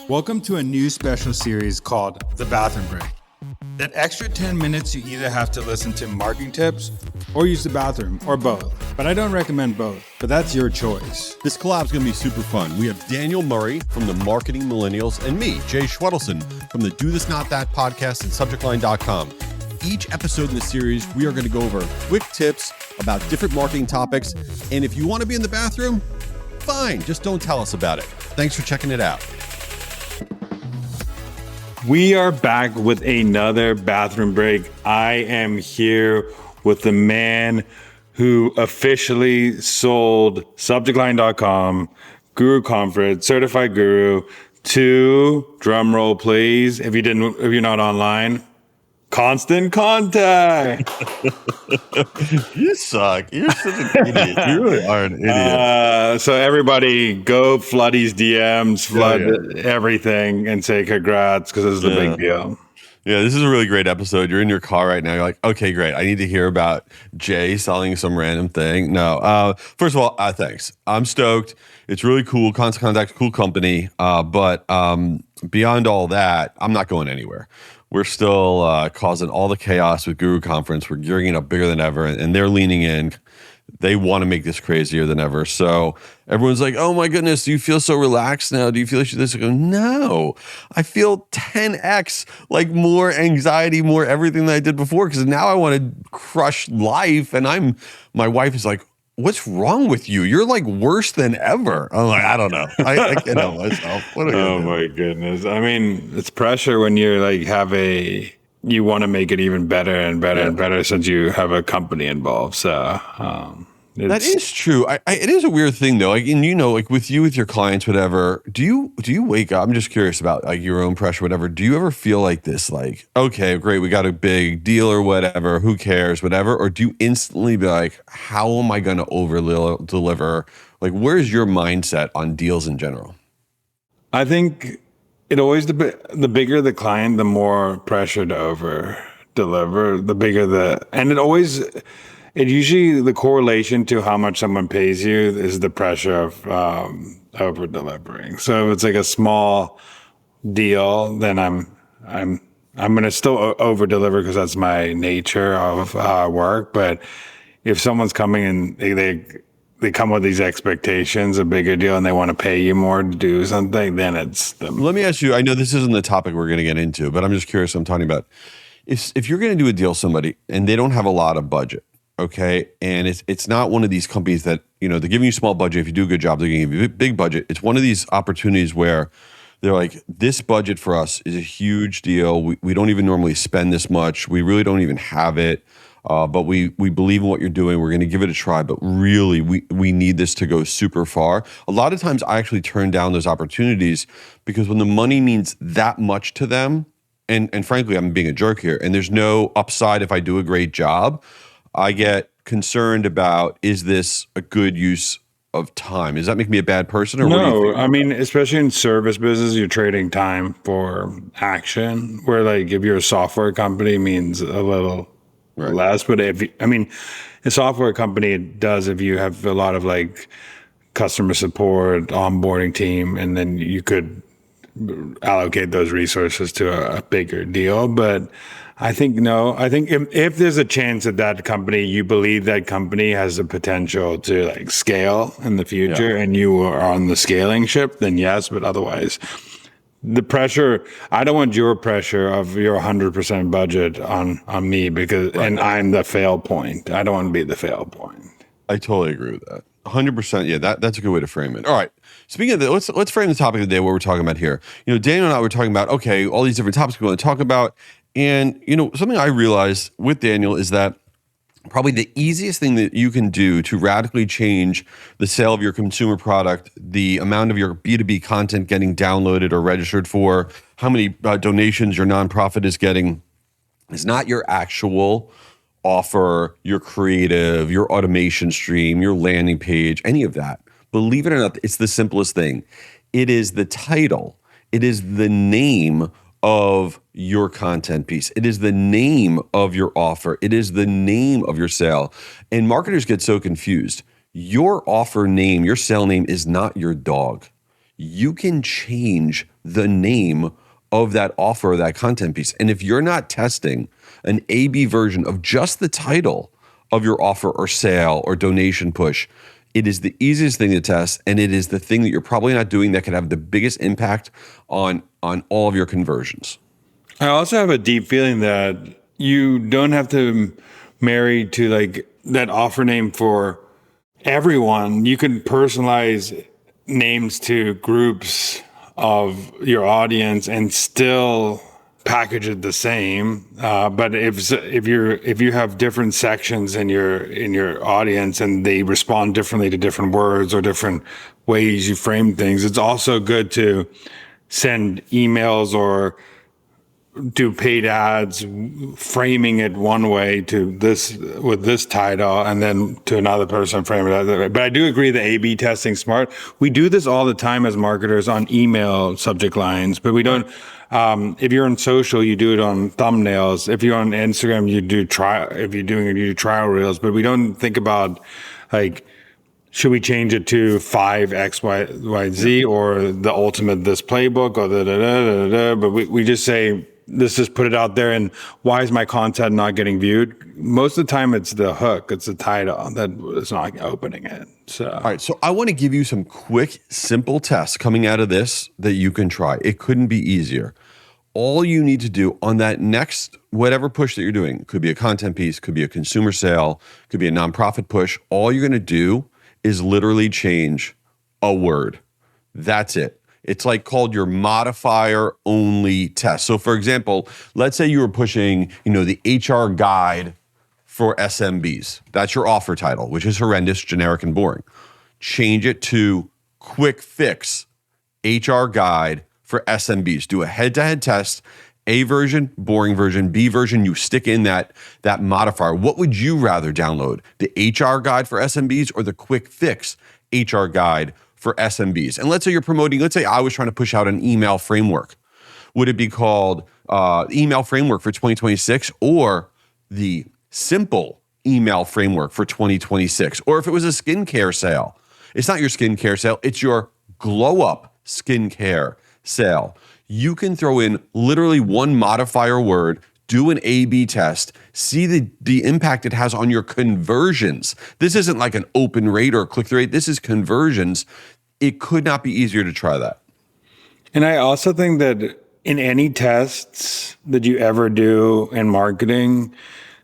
Welcome to a new special series called The Bathroom Break. That extra 10 minutes you either have to listen to marketing tips or use the bathroom, or both. But I don't recommend both, but that's your choice. This collab is going to be super fun. We have Daniel Murray from the Marketing Millennials and me, Jay Schwedelson, from the Do This Not That podcast and subjectline.com. Each episode in the series, we are going to go over quick tips about different marketing topics. And if you want to be in the bathroom, fine, just don't tell us about it. Thanks for checking it out. We are back with another bathroom break. I am here with the man who officially sold subjectline.com, Guru Conference, Certified Guru, to, drum roll please, if you're not online, Constant Contact. You suck. You're such an idiot. You really are an idiot. So everybody go flood his DMs, flood everything, and say congrats, because this is the big deal. Yeah, this is a really great episode. You're in your car right now. You're like, okay, great. I need to hear about Jay selling some random thing. No, first of all, thanks. I'm stoked. It's really cool. Constant Contact, cool company. But beyond all that, I'm not going anywhere. We're still causing all the chaos with Guru Conference. We're gearing it up bigger than ever, and they're leaning in. They want to make this crazier than ever. So everyone's like, oh my goodness, do you feel so relaxed now? Do you feel like this? I go, no, I feel 10x, like more anxiety, more everything that I did before, because now I want to crush life. And my wife is like, what's wrong with you? You're like worse than ever. I'm like, I don't know. I can't help myself. Oh my goodness. I mean, it's pressure when you're like you want to make it even better and better and better since you have a company involved. So that is true. It is a weird thing though. Like, and like with your clients, whatever, do you wake up? I'm just curious about like your own pressure, whatever. Do you ever feel like this, like, okay, great, we got a big deal or whatever, who cares, whatever? Or do you instantly be like, how am I going to over deliver? Like, where's your mindset on deals in general? I think it always, the bigger the client, the more pressure to over deliver, the bigger it usually, the correlation to how much someone pays you is the pressure of over delivering. So if it's like a small deal, then I'm going to still over deliver because that's my nature of work. But if someone's coming and they come with these expectations, a bigger deal, and they want to pay you more to do something, then it's them. Let me ask you, I know this isn't the topic we're going to get into, but I'm just curious, I'm talking about, if you're going to do a deal with somebody and they don't have a lot of budget, okay, and it's not one of these companies that, they're giving you a small budget. If you do a good job, they're going to give you a big budget. It's one of these opportunities where they're like, this budget for us is a huge deal. We don't even normally spend this much. We really don't even have it. But we believe in what you're doing. We're going to give it a try, but really we need this to go super far. A lot of times I actually turn down those opportunities because when the money means that much to them, and frankly, I'm being a jerk here, and there's no upside if I do a great job, I get concerned about, is this a good use of time? Does that make me a bad person? Or no, I mean, especially in service business, you're trading time for action, where like if you're a software company means a little less. But a software company, it does if you have a lot of like customer support, onboarding team, and then you could allocate those resources to a bigger deal. But I think if there's a chance that company, you believe that company has the potential to like scale in the future and you are on the scaling ship, then yes, but otherwise the pressure, I don't want your pressure of your 100% budget on me because, and I'm the fail point. I don't want to be the fail point. I totally agree with that. 100%. Yeah, that's a good way to frame it. All right. Speaking of that, let's frame the topic of the day, what we're talking about here. Daniel and I were talking about, okay, all these different topics we want to talk about. And, something I realized with Daniel is that probably the easiest thing that you can do to radically change the sale of your consumer product, the amount of your B2B content getting downloaded or registered for, how many donations your nonprofit is getting, is not your actual offer, your creative, your automation stream, your landing page, any of that. Believe it or not, it's the simplest thing. It is the title. It is the name of your content piece. It is the name of your offer. It is the name of your sale. And marketers get so confused. Your offer name, your sale name is not your dog. you can change the name of that offer or that content piece. And if you're not testing an A/B version of just the title of your offer or sale or donation push, it is the easiest thing to test, and it is the thing that you're probably not doing that can have the biggest impact on all of your conversions. I also have a deep feeling that you don't have to marry to like that offer name for everyone. You can personalize names to groups of your audience and still package it the same. But if you have different sections in your audience and they respond differently to different words or different ways you frame things, it's also good to send emails or do paid ads, framing it one way to this with this title, and then to another person frame it other way. But I do agree that A/B testing smart. We do this all the time as marketers on email subject lines, but we don't. If you're on social, you do it on thumbnails. If you're on Instagram, you do trial. If you're doing it, you do trial reels. But we don't think about like, should we change it to 5XYZ or the ultimate this playbook or da. But we just say, let's just put it out there. And why is my content not getting viewed? Most of the time, it's the hook, it's the title that is not opening it. So, all right. So I want to give you some quick, simple tests coming out of this that you can try. It couldn't be easier. All you need to do on that next whatever push that you're doing, could be a content piece, could be a consumer sale, could be a nonprofit push. All you're going to do is literally change a word. That's it. It's like called your modifier-only test. So for example, let's say you were pushing, the HR guide for SMBs. That's your offer title, which is horrendous, generic, and boring. Change it to quick fix HR guide for SMBs. Do a head-to-head test. A version, boring version, B version, you stick in that modifier. What would you rather download? The HR guide for SMBs or the quick fix HR guide for SMBs? And let's say you're promoting, let's say I was trying to push out an email framework. Would it be called email framework for 2026 or the simple email framework for 2026? Or if it was a skincare sale, it's not your skincare sale, it's your glow up skincare sale. You can throw in literally one modifier word, do an A/B test, see the impact it has on your conversions. This isn't like an open rate or a click-through rate. This is conversions. It could not be easier to try that. And I also think that in any tests that you ever do in marketing,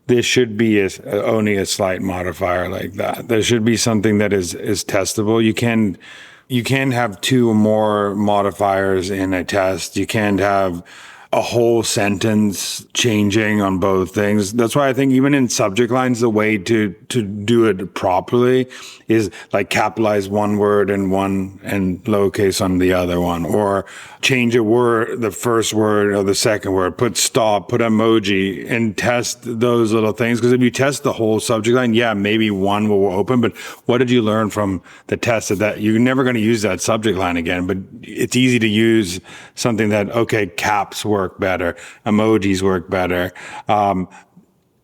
there should be only a slight modifier like that. There should be something that is testable. You can't have two or more modifiers in a test. You can't have a whole sentence changing on both things. That's why I think even in subject lines, the way to do it properly is like capitalize one word and lowercase on the other one, or change a word, the first word or the second word, put stop, put emoji, and test those little things. Because if you test the whole subject line, yeah, maybe one will open, but what did you learn from the test of that? You're never going to use that subject line again, but it's easy to use something that, okay, caps work better, emojis work better.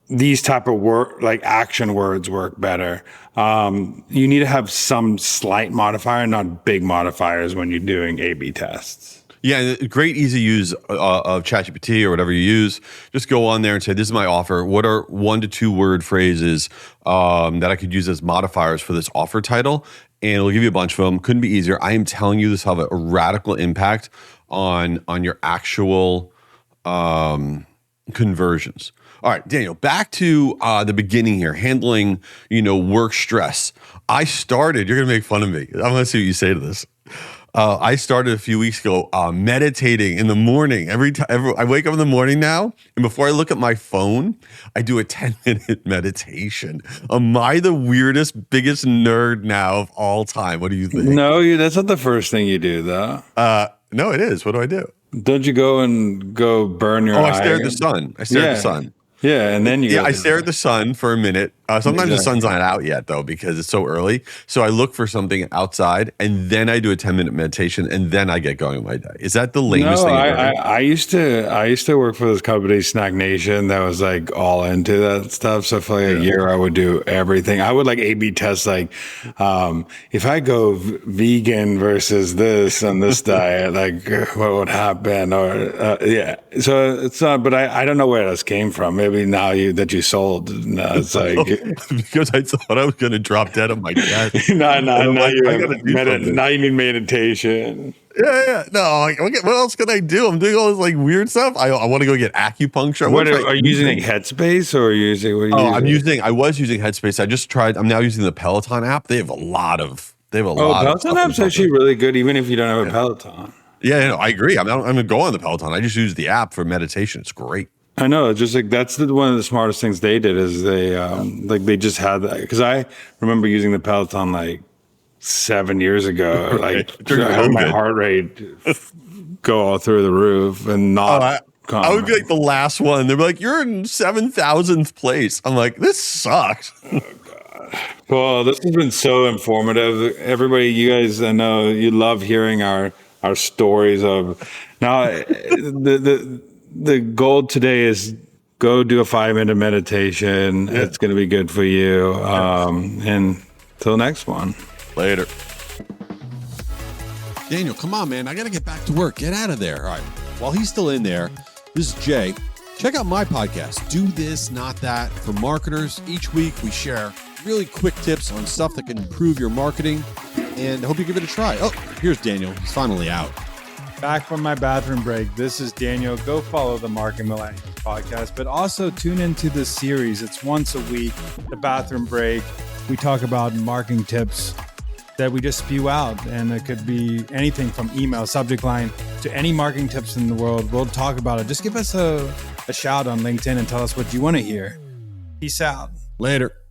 These type of like action words work better. You need to have some slight modifier, not big modifiers when you're doing A/B tests. Yeah, great easy use of ChatGPT or whatever you use. Just go on there and say, this is my offer. What are 1 to 2 word phrases that I could use as modifiers for this offer title? And it'll give you a bunch of them. Couldn't be easier. I am telling you, this will have a radical impact on your actual conversions. All right, Daniel, back to the beginning here, handling, work stress. I started, you're going to make fun of me. I'm going to see what you say to this. I started a few weeks ago meditating in the morning. I wake up in the morning now, and before I look at my phone, I do a 10-minute meditation. Am I the weirdest, biggest nerd now of all time? What do you think? No, that's not the first thing you do, though. No, it is. What do I do? Don't you go burn your eye? I stare at the sun. I stare at the sun. Yeah, and then I stare at the sun for a minute Sometimes the sun's not out yet though, because it's so early. So I look for something outside and then I do a 10-minute meditation and then I get going with my day. Is that the lamest thing ever? I used to work for this company, Snack Nation, that was like all into that stuff. So for like a year, I would do everything. I would like A/B test, like if I go vegan versus this and this diet, like what would happen? Or so it's not. But I don't know where this came from. Maybe now that you sold, it's like because I thought I was going to drop dead on my desk. now like, you need meditation. Yeah. No, like, what else can I do? I'm doing all this like weird stuff. I want to go get acupuncture. Are you using like Headspace or are you using? What are you using? I was using Headspace. I'm now using the Peloton app. They have a lot of. Peloton app's actually really good, even if you don't have a Peloton. Yeah, no, I agree. I'm gonna go on the Peloton. I just use the app for meditation. It's great. I know. Just like that's one of the smartest things they did is they just had that, because I remember using the Peloton like 7 years ago. Like I had my heart rate go all through the roof and not. I would be like the last one. They'd be like, "You're in 7,000th place." I'm like, "This sucks." Oh God. Well, this has been so informative. Everybody, you guys, I know you love hearing our stories of now the goal today is go do a 5-minute meditation. Yeah. It's going to be good for you. And till next one. Later. Daniel, come on, man. I got to get back to work. Get out of there. All right. While he's still in there, this is Jay. Check out my podcast, Do This, Not That, for marketers. Each week we share really quick tips on stuff that can improve your marketing, and I hope you give it a try. Oh, here's Daniel. He's finally out. Back from my bathroom break. This is Daniel. Go follow the Market Millennials podcast, but also tune into this series. It's once a week, the bathroom break. We talk about marketing tips that we just spew out, and it could be anything from email subject line to any marketing tips in the world. We'll talk about it. Just give us a shout on LinkedIn and tell us what you want to hear. Peace out. Later.